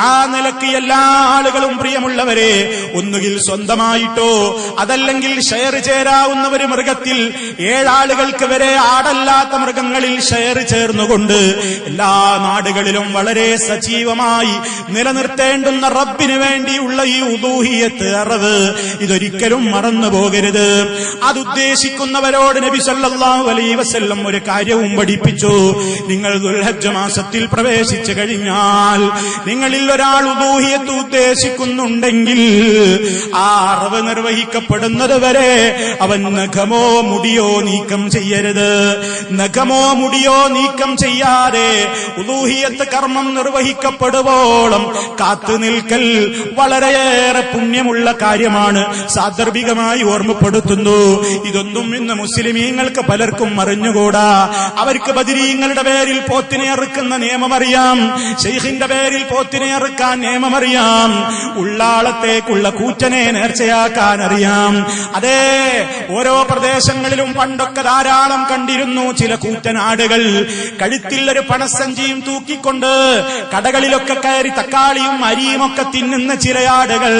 ആ നിലയ്ക്ക് എല്ലാ ആളുകളും പ്രിയമുള്ളവരെ ഒന്നുകിൽ സ്വന്തമായിട്ടോ അതല്ലെങ്കിൽ ഷെയർ ചേരാവുന്ന ഒരു മൃഗത്തിൽ 7 ആളുകൾക്ക് വരെ ആടല്ലാത്ത മൃഗങ്ങളിൽ ഷെയർ ചേർന്നുകൊണ്ട് എല്ലാ നാടുകളിലും വളരെ സജീവമായി നിലനിർത്തേണ്ടുന്ന റബ്ബിന് വേണ്ടിയുള്ള ഈ ഉദൂഹിയത്ത് അറവ് ഇതൊരിക്കലും മറന്നു പോകരുത്. അതുദ്ദേശിക്കുന്നവരോട് നബി സല്ലല്ലാഹു അലൈഹി വസല്ലം ഒരു കാര്യവും പഠിപ്പിച്ചു. നിങ്ങൾ ദുൽഹജ്ജ് മാസത്തിൽ പ്രവേശിച്ചു കഴിഞ്ഞാൽ നിങ്ങളിൽ ഒരാൾ ഉദൂഹിയത്ത് ഉദ്ദേശിക്കുന്നുണ്ടെങ്കിൽ ആ അറവ് നിർവഹിക്കപ്പെടുന്നത് വരെ അവൻ നഖമോ മുടിയോ നീക്കം ചെയ്യരുത്. നഖമോ മുടിയോ നീക്കം നീക്കം ചെയ്യാതെ ഉലൂഹിയത്ത് കർമ്മം നിർവഹിക്കപ്പെടുവോളം കാത്തു നിൽക്കൽ വളരെയേറെ പുണ്യമുള്ള കാര്യമാണ്. സാന്ദർഭികമായി ഓർമ്മപ്പെടുത്തുന്നു. ഇതൊന്നും ഇന്ന് മുസ്ലിമീങ്ങൾക്ക് പലർക്കും അറിഞ്ഞുകൂടാ. അവർക്ക് ബദരീങ്ങളുടെ പേരിൽ പോത്തിനെ അറുക്കുന്ന നിയമമറിയാം, ശൈഖിന്റെ പേരിൽ പോത്തിനെ അറുക്കാൻ നിയമമറിയാം, ഉള്ളാളത്തേക്കുള്ള കൂറ്റനെ നേർച്ചയാക്കാൻ അറിയാം. അതേ, ഓരോ പ്രദേശങ്ങളിലും പണ്ടൊക്കെ ധാരാളം കണ്ടിരുന്നു ചില കൂറ്റനാടുകൾ കഴുത്തിൽ ഒരു പണസഞ്ചിയും തൂക്കിക്കൊണ്ട് കടകളിലൊക്കെ കയറി തക്കാളിയും അരിയും ഒക്കെ തിന്നുന്ന ചില ആടുകൾ.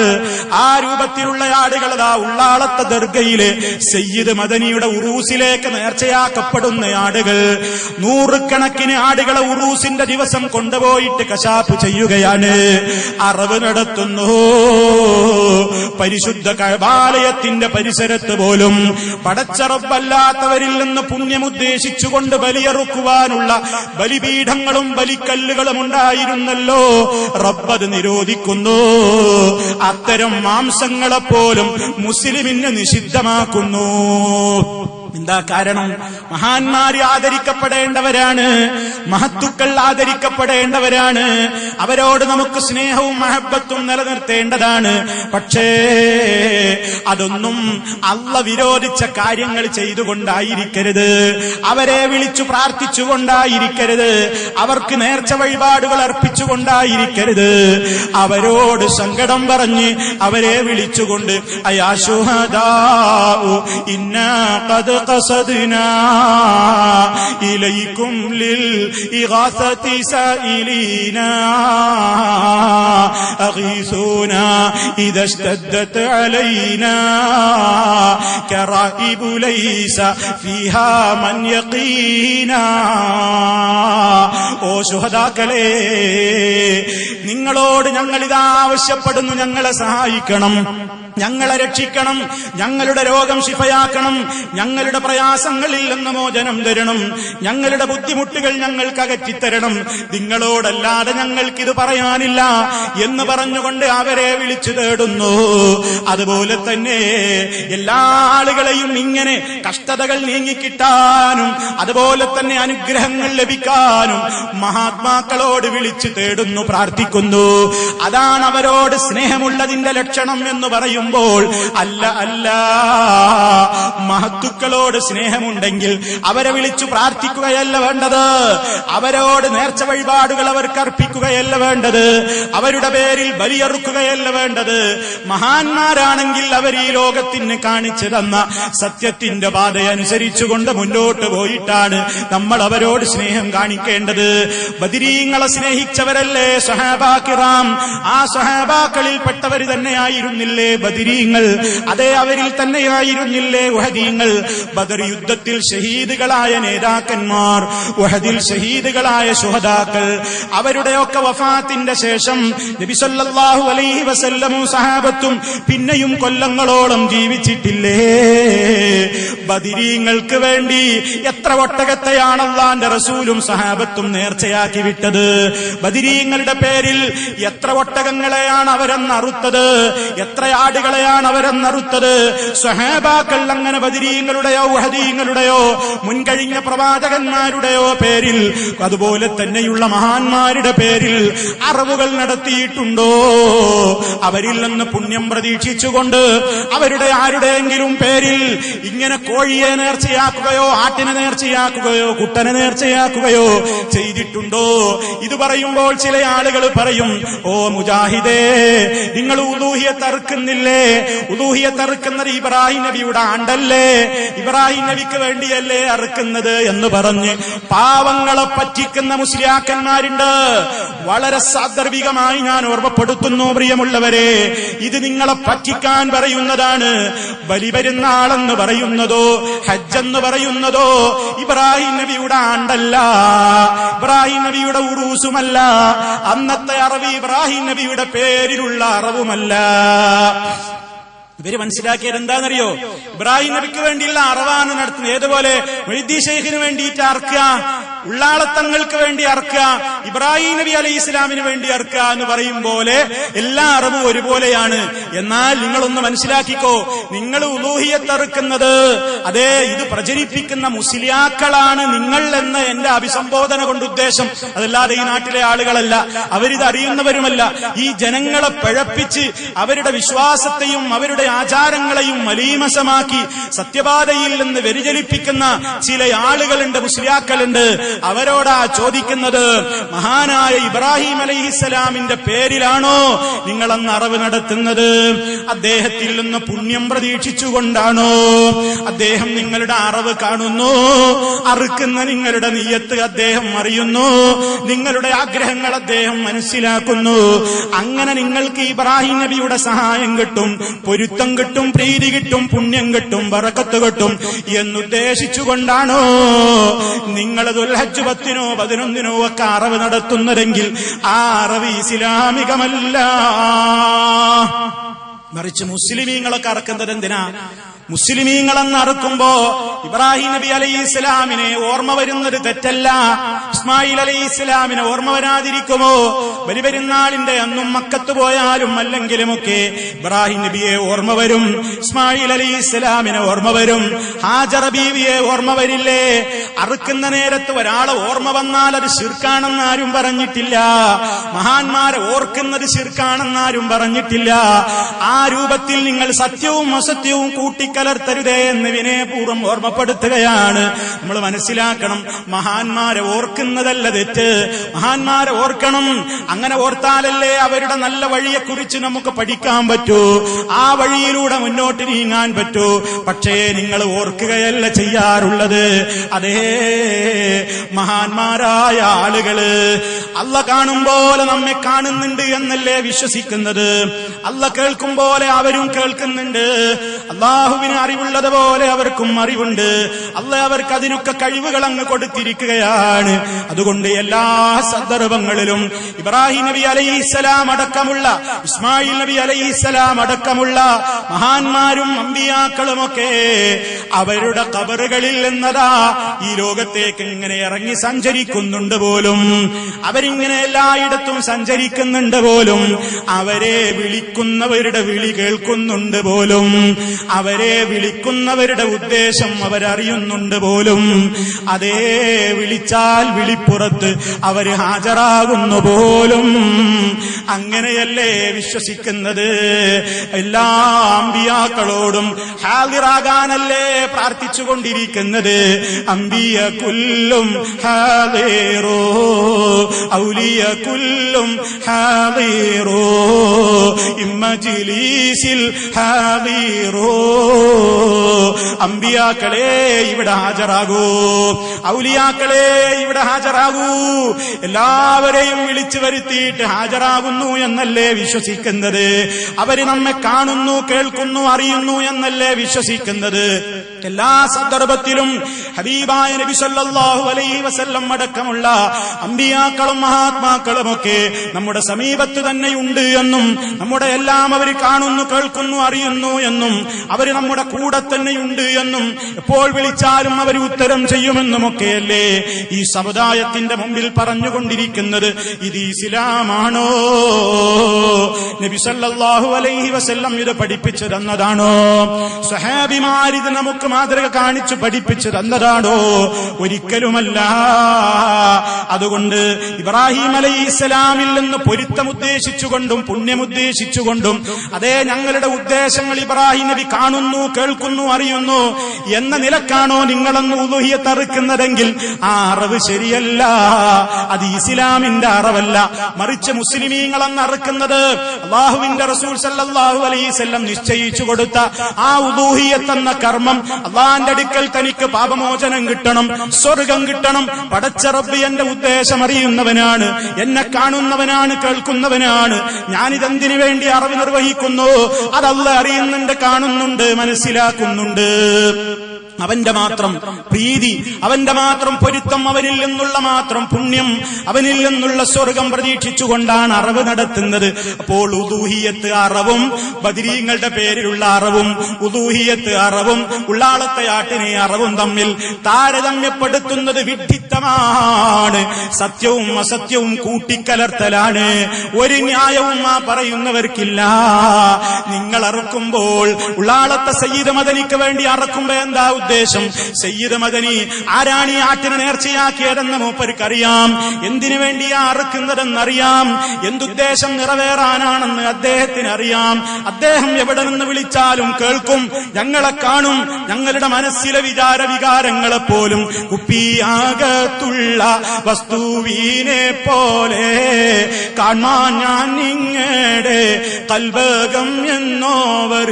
ആ രൂപത്തിലുള്ള ആടുകൾ അതാ ഉള്ളാളത്തെ ദർഗയിലെ സയ്യിദ് മദനിയുടെ ഉറൂസിലേക്ക് നേർച്ചയാക്കപ്പെടുന്ന ആടുകൾ. നൂറുകണക്കിന് ആടുകളെ ഉറൂസിന്റെ ദിവസം കൊണ്ടുപോയിട്ട് കശാപ്പ് ചെയ്യുകയാണ്, അറവ് നടത്തുന്നു. പരിശുദ്ധ കഅബാലയത്തിന്റെ പരിസരത്ത് പോലും പടച്ച റബ്ബല്ലാത്തവരിൽ നിന്ന് പുണ്യമുദ്ദേശിച്ചുകൊണ്ട് ബലിയറുക്കുവാനുള്ള ബലിപീഠങ്ങളും ബലിക്കല്ലുകളും ഉണ്ടായിരുന്നല്ലോ. റബ്ബത് നിരോധിക്കുന്നു. അത്തരം മാംസങ്ങളെപ്പോലും മുസ്ലിമിന് നിഷിദ്ധമാക്കുന്നു. എന്താ കാരണം? മഹാന്മാര് ആദരിക്കപ്പെടേണ്ടവരാണ്, മഹത്തുക്കൾ ആദരിക്കപ്പെടേണ്ടവരാണ്. അവരോട് നമുക്ക് സ്നേഹവും മഹബത്തും നിലനിർത്തേണ്ടതാണ്. പക്ഷേ അതൊന്നും അള്ള വിരോധിച്ച കാര്യങ്ങൾ ചെയ്തുകൊണ്ടായിരിക്കരുത്, അവരെ വിളിച്ചു പ്രാർത്ഥിച്ചുകൊണ്ടായിരിക്കരുത്, അവർക്ക് നേർച്ച വഴിപാടുകൾ അർപ്പിച്ചുകൊണ്ടായിരിക്കരുത്. അവരോട് സങ്കടം പറഞ്ഞ് അവരെ വിളിച്ചുകൊണ്ട് അയാ ശുഹദാഉ ഇന്നാ ഖദ് قصدنا إليكم للإغاثة سائلينا أغيثونا إذا اشتدت علينا كرائب ليس فيها من يقينا. ഓ ശുഹദാക്കളെ, നിങ്ങളോട് ഞങ്ങളിതാ ആവശ്യപ്പെടുന്നു, ഞങ്ങളെ സഹായിക്കണം, ഞങ്ങളെ രക്ഷിക്കണം, ഞങ്ങളുടെ രോഗം ശിഫയാക്കണം, ഞങ്ങളുടെ പ്രയാസങ്ങളിൽ നിന്ന് മോചനം തരണം, ഞങ്ങളുടെ ബുദ്ധിമുട്ടുകൾ ഞങ്ങൾക്ക് അകറ്റിത്തരണം. നിങ്ങളോടല്ലാതെ ഞങ്ങൾക്കിത് പറയാനില്ല എന്ന് പറഞ്ഞുകൊണ്ട് അവരെ വിളിച്ചു തേടുന്നു. അതുപോലെ തന്നെ എല്ലാ ആളുകളെയും ഇങ്ങനെ കഷ്ടതകൾ നീങ്ങിക്കിട്ടാനും അതുപോലെ തന്നെ അനുഗ്രഹങ്ങൾ ലഭിക്കാനും മഹാത്മാക്കളോട് വിളിച്ചു തേടുന്നു, പ്രാർത്ഥിക്കുന്നു. അതാണ് അവരോട് സ്നേഹമുള്ളതിന്റെ ലക്ഷണം എന്ന് പറയുമ്പോൾ അല്ല, മഹത്തുക്കളോട് സ്നേഹമുണ്ടെങ്കിൽ അവരെ വിളിച്ചു പ്രാർത്ഥിക്കുകയല്ല വേണ്ടത്, അവരോട് നേർച്ച വഴിപാടുകൾ അവർക്ക് അർപ്പിക്കുകയല്ല വേണ്ടത്, അവരുടെ പേരിൽ ബലിയറുക്കുകയല്ല വേണ്ടത്. മഹാന്മാരാണെങ്കിൽ അവർ ഈ ലോകത്തിന് കാണിച്ചു തന്ന സത്യത്തിന്റെ പാതയനുസരിച്ചുകൊണ്ട് മുന്നോട്ട് പോയിട്ടാണ് നമ്മൾ അവരോട് സ്നേഹം കാണിക്കേണ്ടത്. ബദരീങ്ങളെ സ്നേഹിച്ചവരല്ലേ സ്വഹാബാ കിറാം? ആ സ്വഹാബാക്കളിൽപ്പെട്ടവർ തന്നെയായിരുന്നില്ലേ ബദരീങ്ങൾ? അതേ, അവരിൽ തന്നെയായിരുന്നില്ലേ ഉഹദീങ്ങൾ? ബദർ യുദ്ധത്തിൽ ഷഹീദുകളായ നേതാക്കന്മാർ, ഉഹദിൽ ഷഹീദുകളായ ശുഹദാക്കൾ, അവരുടെയൊക്കെ വഫാത്തിന്റെ ശേഷം നബി സല്ലല്ലാഹു അലൈഹി വസല്ലമും സഹാബത്തും പിന്നെയും കൊല്ലങ്ങളോളം ജീവിച്ചിട്ടില്ലേ? ബദരീങ്ങൾക്ക് വേണ്ടി എത്ര ഒട്ടകത്തെയാണ് അല്ലാഹുവിന്റെ റസൂലും സഹാബത്തും നേർച്ചയാക്കി വിട്ടത്? ബദരീങ്ങളുടെ പേരിൽ എത്ര ഒട്ടകങ്ങളെയാണ് അവരെന്ന് അറുത്തത്? എത്ര ആടുകളെയാണ് അവരെന്ന് അറുത്തത്? സ്വഹാബാക്കൾ അങ്ങനെ ബദരീങ്ങളുടെയോ ഉഹദീങ്ങളുടെയോ മുൻകഴിഞ്ഞ പ്രവാചകന്മാരുടെയോ പേരിൽ, അതുപോലെ തന്നെയുള്ള മഹാന്മാരുടെ പേരിൽ അറവുകൾ നടത്തിയിട്ടുണ്ടോ? അവരിൽ നിന്ന് പുണ്യം പ്രതീക്ഷിച്ചുകൊണ്ട് അവരുടെ ആരുടെയെങ്കിലും പേരിൽ ഇങ്ങനെ കോഴിയെ നേർച്ചയാക്കുകയോ ആട്ടിനെ നേർച്ചയാക്കുകയോ കുട്ടനെ നേർച്ചയാക്കുകയോ ചെയ്തിട്ടുണ്ടോ? ഇത് പറയുമ്പോൾ ചില ആളുകൾ പറയും, ഓ മുജാഹിദേ, നിങ്ങൾ ഉലൂഹിയത്ത് അറുക്കുന്നില്ലേ? ഉലൂഹിയത്ത് അറുക്കുന്നത് ഇബ്രാഹിം നബിയുടെ ആണ്ടല്ലേ, ഇബ്രാഹിം നബിക്ക് വേണ്ടിയല്ലേ അറുക്കുന്നത് എന്ന് പറഞ്ഞ് പാവങ്ങളെ പറ്റിക്കുന്ന മുസ്ലിയാക്കന്മാരുണ്ട്. വളരെ സാന്ദർഭികമായി ഞാൻ ഓർമ്മപ്പെടുത്തുന്നു പ്രിയമുള്ളവരെ, ഇത് നിങ്ങളെ പറ്റിക്കാൻ പറയുന്നതാണ്. ബലിപെരുന്നാളെന്ന് പറയുന്നതോ ഹജ്ജെന്ന് പറയുന്നതോ ഇബ്രാഹിം നബിയുടെ ആണ്ടല്ല, ഇബ്രാഹിം നബിയുടെ ഉറൂസുമല്ല, അന്നത്തെ അറവ് ഇബ്രാഹിം നബിയുടെ പേരിലുള്ള അറവുമല്ല. ഇവര് മനസ്സിലാക്കിയത് എന്താണെന്നറിയോ? ഇബ്രാഹിം നബിക്ക് വേണ്ടിയുള്ള അറവാണ് നടത്തുന്നത്. ഏതുപോലെ മുഹ്യിദ്ദീൻ ശൈഖിന് വേണ്ടിയിട്ട് അറക്കുക, ഉള്ളാളത്തങ്ങൾക്ക് വേണ്ടി അറുക്കുക, ഇബ്രാഹിം നബി അലൈഹി ഇസ്ലാമിന് വേണ്ടി അറുക്കുക എന്ന് പറയും പോലെ എല്ലാ അറബും ഒരുപോലെയാണ്. എന്നാൽ നിങ്ങളൊന്ന് മനസ്സിലാക്കിക്കോ, നിങ്ങൾ ഉലൂഹിയത്ത് അറുക്കുന്നത് അതേ ഇത് പ്രചരിപ്പിക്കുന്ന മുസ്ലിയാക്കളാണ് നിങ്ങൾ എന്ന എന്റെ അഭിസംബോധന കൊണ്ട് ഉദ്ദേശം. അതല്ലാതെ ഈ നാട്ടിലെ ആളുകളല്ല, അവരിത് അറിയുന്നവരുമല്ല. ഈ ജനങ്ങളെ പിഴപ്പിച്ച് അവരുടെ വിശ്വാസത്തെയും അവരുടെ ആചാരങ്ങളെയും മലീമസമാക്കി സത്യപാതയിൽ നിന്ന് വ്യതിചലിപ്പിക്കുന്ന ചില ആളുകളുണ്ട്, മുസ്ലിയാക്കളുണ്ട്. അവരോടാ ചോദിക്കുന്നത്, മഹാനായ ഇബ്രാഹിം അലൈഹിസ്സലാമിന്റെ പേരിലാണോ നിങ്ങളന്ന് അറവ് നടത്തുന്നത്? അദ്ദേഹത്തിൽ നിന്ന് പുണ്യം പ്രതീക്ഷിച്ചുകൊണ്ടാണോ? അദ്ദേഹം നിങ്ങളുടെ അറവ് കാണുന്നു, അറുക്കുന്ന നിങ്ങളുടെ നിയ്യത്ത് അദ്ദേഹം അറിയുന്നു, നിങ്ങളുടെ ആഗ്രഹങ്ങൾ അദ്ദേഹം മനസ്സിലാക്കുന്നു. അങ്ങനെ നിങ്ങൾക്ക് ഇബ്രാഹിം നബിയുടെ സഹായം കിട്ടും, പൊരുത്തം കിട്ടും, പ്രീതി കിട്ടും, പുണ്യം കിട്ടും, ബറക്കത്ത് കിട്ടും എന്നുദ്ദേശിച്ചുകൊണ്ടാണോ നിങ്ങൾ ദുൽഹജ്ജ് 10-നോ 11-നോ ഒക്കെ അറവ് നടത്തുന്നതെങ്കിൽ ആ അറവ് ഇസ്ലാമികമല്ല. മറിച്ച് മുസ്ലിമീങ്ങളൊക്കെ അറക്കുന്നത് എന്തിനാ? മുസ്ലിമീങ്ങളെന്ന് അറുക്കുമ്പോ ഇബ്രാഹിം നബി അലൈഹി ഇസ്ലാമിനെ ഓർമ്മ വരുന്നത് തെറ്റല്ല. ഇസ്മായിൽ അലൈഹി ഇസ്ലാമിനെ ഓർമ്മ വരാതിരിക്കുമോ? ബലിപെരുന്നാളിന്റെ അന്നും മക്കത്ത് പോയാലും അല്ലെങ്കിലുമൊക്കെ ഇബ്രാഹിം നബിയെ ഓർമ്മ വരും, ഇസ്മായിൽ അലൈഹി ഇസ്ലാമിനെ ഓർമ്മ വരും, ഹാജറ ബീവിയെ ഓർമ്മ വരില്ലേ? അറുക്കുന്ന നേരത്ത് ഒരാളെ ഓർമ്മ വന്നാൽ അത് ശിർക്കാണെന്ന് ആരും പറഞ്ഞിട്ടില്ല. മഹാന്മാരെ ഓർക്കുന്നത് ശിർക്കാണെന്നാരും പറഞ്ഞിട്ടില്ല. ആ രൂപത്തിൽ നിങ്ങൾ സത്യവും അസത്യവും കൂട്ടിക്കലർത്തരുതേ എന്ന് വിനയപൂർവ്വം ഓർമ്മപ്പെടുത്തുകയാണ്. നമ്മൾ മനസ്സിലാക്കണം, മഹാന്മാരെ ഓർക്കുന്നതല്ല തെറ്റ്, മഹാന്മാരെ ഓർക്കണം. അങ്ങനെ ഓർത്താലല്ലേ അവരുടെ നല്ല വഴിയെക്കുറിച്ച് നമുക്ക് പഠിക്കാൻ പറ്റൂ, ആ വഴിയിലൂടെ മുന്നോട്ട് നീങ്ങാൻ പറ്റൂ. പക്ഷേ നിങ്ങൾ ഓർക്കുകയല്ല ചെയ്യാറുള്ളത്. അതേ മഹാന്മാരായ ആളുകള് അള്ള കാണും പോലെ നമ്മെ കാണുന്നുണ്ട് എന്നല്ലേ വിശ്വസിക്കുന്നത്. അള്ള കേൾക്കും പോലെ അവരും കേൾക്കുന്നുണ്ട്. അള്ളാഹുവിന് അറിവുള്ളതുപോലെ അവർക്കും അറിവുണ്ട്. അള്ള അവർക്ക് അതിനൊക്കെ കഴിവുകൾ അങ്ങ് കൊടുത്തിരിക്കുകയാണ്. അതുകൊണ്ട് എല്ലാ സന്ദർഭങ്ങളിലും ഇബ്രാഹിം നബി അലൈഹിസ്സലാം അടക്കമുള്ള, ഇസ്മായിൽ നബി അലൈഹിസ്സലാം അടക്കമുള്ള മഹാന്മാരും അമ്പിയാക്കളുമൊക്കെ അവരുടെ ഖബറുകളിൽ എന്നതാ ഈ ലോകത്തേക്ക് ഇങ്ങനെ ഇറങ്ങി സഞ്ചരിക്കുന്നുണ്ട് പോലും. അവരിങ്ങനെ എല്ലായിടത്തും സഞ്ചരിക്കുന്നുണ്ട് പോലും. അവരെ വിളിക്കുന്നവരുടെ വിളി കേൾക്കുന്നുണ്ട് പോലും. അവരെ വിളിക്കുന്നവരുടെ ഉദ്ദേശം അവരറിയുന്നുണ്ട് പോലും. അതേ വിളിച്ചാൽ വിളിപ്പുറത്ത് അവര് ഹാജരാകുന്നു പോലും. അങ്ങനെയല്ലേ വിശ്വസിക്കുന്നത്? എല്ലാ അമ്പിയാക്കളോടും ഹാദിറാകാനല്ലേ പ്രാർത്ഥിച്ചുകൊണ്ടിരിക്കുന്നത്. അമ്പിയ കുല്ലും ഹാദിറോ ഔലിയ കുല്ലും ഹാദിറോ ഇമ്മജിലീസിൽ ഹാദിറോ. അമ്പിയാക്കളെ ഇവിടെ ഹാജരാകൂ, ഔലിയാക്കളെ ഇവിടെ ഹാജരാകൂ. എല്ലാവരെയും വിളിച്ചു വരുത്തിയിട്ട് ഹാജരാകുന്നു എന്നല്ലേ വിശ്വസിക്കുന്നത്. അവര് നമ്മെ കാണുന്നു, കേൾക്കുന്നു, അറിയുന്നു എന്നല്ലേ വിശ്വസിക്കുന്നത്. എല്ലാ സന്ദർഭത്തിലും ഹബീബായ നബി സല്ലല്ലാഹു അലൈഹി വസല്ലം അടക്കമുള്ള അമ്പിയാക്കളും മഹാത്മാക്കളുമൊക്കെ നമ്മുടെ സമീപത്ത് തന്നെയുണ്ട് എന്നും, നമ്മുടെ എല്ലാം അവർ കാണുന്നു, കേൾക്കുന്നു, അറിയുന്നു എന്നും, അവർ നമ്മുടെ കൂടെ തന്നെയുണ്ട് എന്നും, എപ്പോൾ വിളിച്ചാലും അവർ ഉത്തരം ചെയ്യുമെന്നുമൊക്കെയല്ലേ ഈ സമുദായത്തിന്റെ മുമ്പിൽ പറഞ്ഞുകൊണ്ടിരിക്കുന്നത്. ഇത് ഇസ്ലാമാണോ? നബി സല്ലല്ലാഹു അലൈഹി വസല്ലം ഇത് പഠിപ്പിച്ചു തന്നതാണോ? സ്വഹാബിമാരിത് നമുക്ക് മാതൃക കാണിച്ചു പഠിപ്പിച്ചു തന്നതാണോ? ഒരിക്കലുമല്ല. അതുകൊണ്ട് ഇബ്രാഹിം അലൈഹിസ്സലാമിൽ നിന്ന് പൊരുത്തം ഉദ്ദേശിച്ചുകൊണ്ടും പുണ്യമുദ്ദേശിച്ചുകൊണ്ടും, അതേ ഞങ്ങളുടെ ഉദ്ദേശങ്ങൾ ഇബ്രാഹിം നബി കാണുന്നു, കേൾക്കുന്നു, അറിയുന്നു എന്ന നിലക്കാണോ നിങ്ങളെന്ന് ഉലൂഹിയത്ത് അറുക്കുന്നതെങ്കിൽ ആ അറവ് ശരിയല്ല. അത് ഇസ്ലാമിന്റെ അറവല്ല. മറിച്ച് മുസ്ലിമീങ്ങളെന്ന് അറുക്കുന്നത് അല്ലാഹുവിന്റെ റസൂൽ സല്ലല്ലാഹു അലൈഹി വസല്ലം നിശ്ചയിച്ചു കൊടുത്ത ആ ഉലൂഹിയത്ത് എന്ന കർമ്മം, അള്ളാന്റെ അടുക്കൽ തനിക്ക് പാപമോചനം കിട്ടണം, സ്വർഗം കിട്ടണം. പടച്ച റബ്ബ് എന്റെ ഉദ്ദേശം അറിയുന്നവനാണ്, എന്നെ കാണുന്നവനാണ്, കേൾക്കുന്നവനാണ്. ഞാനിതെന്തിനു വേണ്ടി അറിവ് നിർവഹിക്കുന്നു അത് അല്ലാഹ് അറിയുന്നുണ്ട്, കാണുന്നുണ്ട്, മനസ്സിലാക്കുന്നുണ്ട്. അവന്റെ മാത്രം പ്രീതി, അവന്റെ മാത്രം പൊരുത്തം, അവനിൽ നിന്നുള്ള മാത്രം പുണ്യം, അവനിൽ നിന്നുള്ള സ്വർഗം പ്രതീക്ഷിച്ചുകൊണ്ടാണ് അറവ് നടത്തുന്നത്. അപ്പോൾ ഉദൂഹിയത്ത് അറവും ബദരീങ്ങളുടെ പേരിലുള്ള അറവും ഉദൂഹിയത്ത് അറവും ഉള്ളാളത്തെ ആട്ടിനെ അറവും തമ്മിൽ താരതമ്യപ്പെടുത്തുന്നത് വിഡ്ഢിത്തമാണ്. സത്യവും അസത്യവും കൂട്ടിക്കലർത്തലാണ്. ഒരു ന്യായവും ആ പറയുന്നവർക്കില്ല. നിങ്ങൾ അറക്കുമ്പോൾ ഉള്ളാളത്തെ സയ്യിദ് മദനിക്ക് വേണ്ടി അറക്കുമ്പോ എന്താ ഉദ്ദേശം? സയ്യിദ് മദനി ആരാണ് ഈ ആട്ടിനെ നേർച്ചയാക്കിയതെന്ന് മൂപ്പർക്കറിയാം. എന്തിനു വേണ്ടിയാ അറുക്കുന്നതെന്നറിയാം. എന്തുദ്ദേശം നിറവേറാനാണെന്ന് അദ്ദേഹത്തിന് അറിയാം. അദ്ദേഹം എവിടെ നിന്ന് വിളിച്ചാലും കേൾക്കും, ഞങ്ങളെ കാണും. ഞങ്ങളുടെ മനസ്സിലെ വികാരങ്ങളെപ്പോലും കുപ്പിയാകത്തുള്ള വസ്തുവിനെ പോലെ കാണാൻ ഞാൻ നിങ്ങളുടെ കൽബകം എന്നോവർ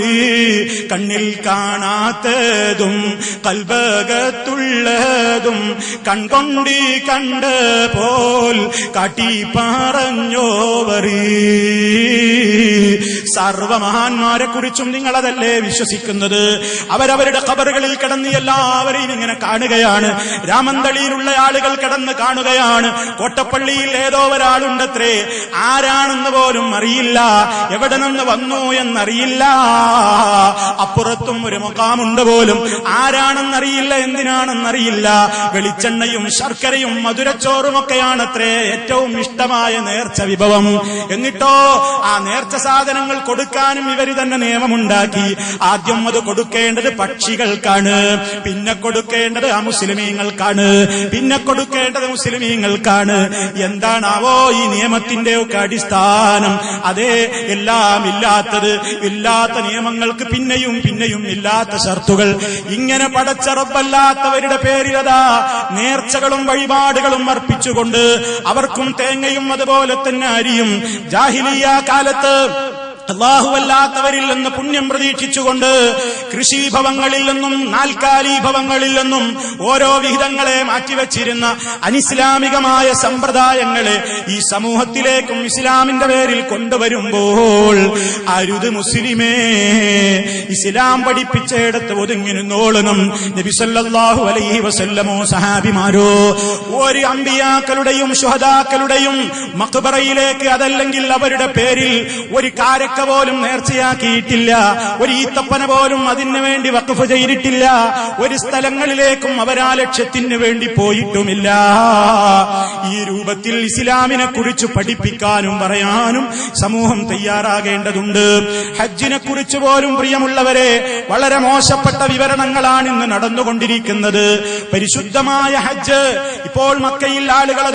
കണ്ണിൽ കാണാത്തതും കൽബകത്തുള്ളതും കൺകൊണ്ടി കണ്ട പോൽ കാട്ടി പറഞ്ഞോവർ. സർവമഹാന്മാരെ കുറിച്ചും നിങ്ങളതല്ലേ വിശ്വസിക്കുന്നത്? അവരവരുടെ ഖബറുകളിൽ കിടന്ന് എല്ലാവരെയും ഇങ്ങനെ കാണുകയാണ്. രാമന്തളിയിലുള്ള ആളുകൾ കിടന്ന് കാണുകയാണ്. കോട്ടപ്പള്ളിയിൽ ഏതോ ഒരാളുണ്ടത്രേ, ആരാണെന്ന് പോലും അറിയില്ല, എവിടെ നിന്ന് വന്നു എന്നറിയില്ല. അപ്പുറത്തും ഒരു മുഖാമുണ്ട് പോലും, ആരാണെന്നറിയില്ല, എന്തിനാണെന്നറിയില്ല. വെളിച്ചെണ്ണയും ശർക്കരയും മധുരച്ചോറുമൊക്കെയാണത്രേ ഏറ്റവും ഇഷ്ടമായ നേർച്ച വിഭവം. എന്നിട്ടോ ആ നേർച്ച സാധനങ്ങൾ കൊടുക്കാനും ഇവര് തന്നെ നിയമമുണ്ടാക്കി. ആദ്യം അത് കൊടുക്കേണ്ടത് പക്ഷികൾക്കാണ്, പിന്നെ കൊടുക്കേണ്ടത് അമുസ്ലിമീങ്ങൾക്കാണ്, പിന്നെ കൊടുക്കേണ്ടത് മുസ്ലിമീങ്ങൾക്കാണ്. എന്താണാവോ ഈ നിയമത്തിന്റെ ഒക്കെ അടിസ്ഥാനം? അതേ, എല്ലാം ഇല്ലാത്തത്, ഇല്ലാത്ത നിയമങ്ങൾക്ക് പിന്നെയും പിന്നെയും ഇല്ലാത്ത ഷർത്തുകൾ. ഇങ്ങനെ പടച്ച റബ്ബല്ലാത്തവരുടെ പേരിലതാ നേർച്ചകളും വഴിപാടുകളും അർപ്പിച്ചുകൊണ്ട് അവർക്കും തേങ്ങയും അതുപോലെ തന്നെ അരിയും ജാഹിലിയ്യ കാലത്ത് അല്ലാഹുവല്ലാത്തവരിൽ നിന്ന് പുണ്യം പ്രതീക്ഷിച്ചുകൊണ്ട് കൃഷിഭവങ്ങളിൽ നിന്നും നാൽക്കാലീഭവങ്ങളിൽ നിന്നും ഓരോ വിഹിതങ്ങളെ മാറ്റിവെച്ചിരുന്ന അനിസ്ലാമികമായ സമ്പ്രദായങ്ങളെ ഈ സമൂഹത്തിലേക്കും ഇസ്ലാമിന്റെ പേരിൽ കൊണ്ടുവരുമ്പോൾ അരുത് മുസ്ലിമേ, ഇസ്ലാം പഠിപ്പിച്ചെടുത്ത് ഒതുങ്ങി നിന്നോളണം. നബി സല്ലല്ലാഹു അലൈഹി വസല്ലമോ സഹാബിമാരോ ഒരു അമ്പിയാക്കളുടെയും ശുഹദാക്കളുടെയും മഖ്ബറയിലേക്ക് അതല്ലെങ്കിൽ അവരുടെ പേരിൽ ഒരു കാരക്ക പോലും നേർച്ചയാക്കിയിട്ടില്ല, ഒരു ഈത്തപ്പന പോലും അതിനു വേണ്ടി വഖഫ് ചെയ്തിട്ടില്ല, ഒരു സ്ഥലങ്ങളിലേക്കും അവരാ ലക്ഷ്യത്തിന് വേണ്ടി പോയിട്ടുമില്ല. ഈ രൂപത്തിൽ ഇസ്ലാമിനെ കുറിച്ച് പഠിപ്പിക്കാനും പറയാനും സമൂഹം തയ്യാറാകേണ്ടതുണ്ട്. ഹജ്ജിനെ കുറിച്ച് പോലും പ്രിയമുള്ളവരെ വളരെ മോശപ്പെട്ട വിവരണങ്ങളാണ് ഇന്ന് നടന്നുകൊണ്ടിരിക്കുന്നത്. പരിശുദ്ധമായ ഹജ്ജ് ഇപ്പോൾ മക്കയിൽ ആളുകൾ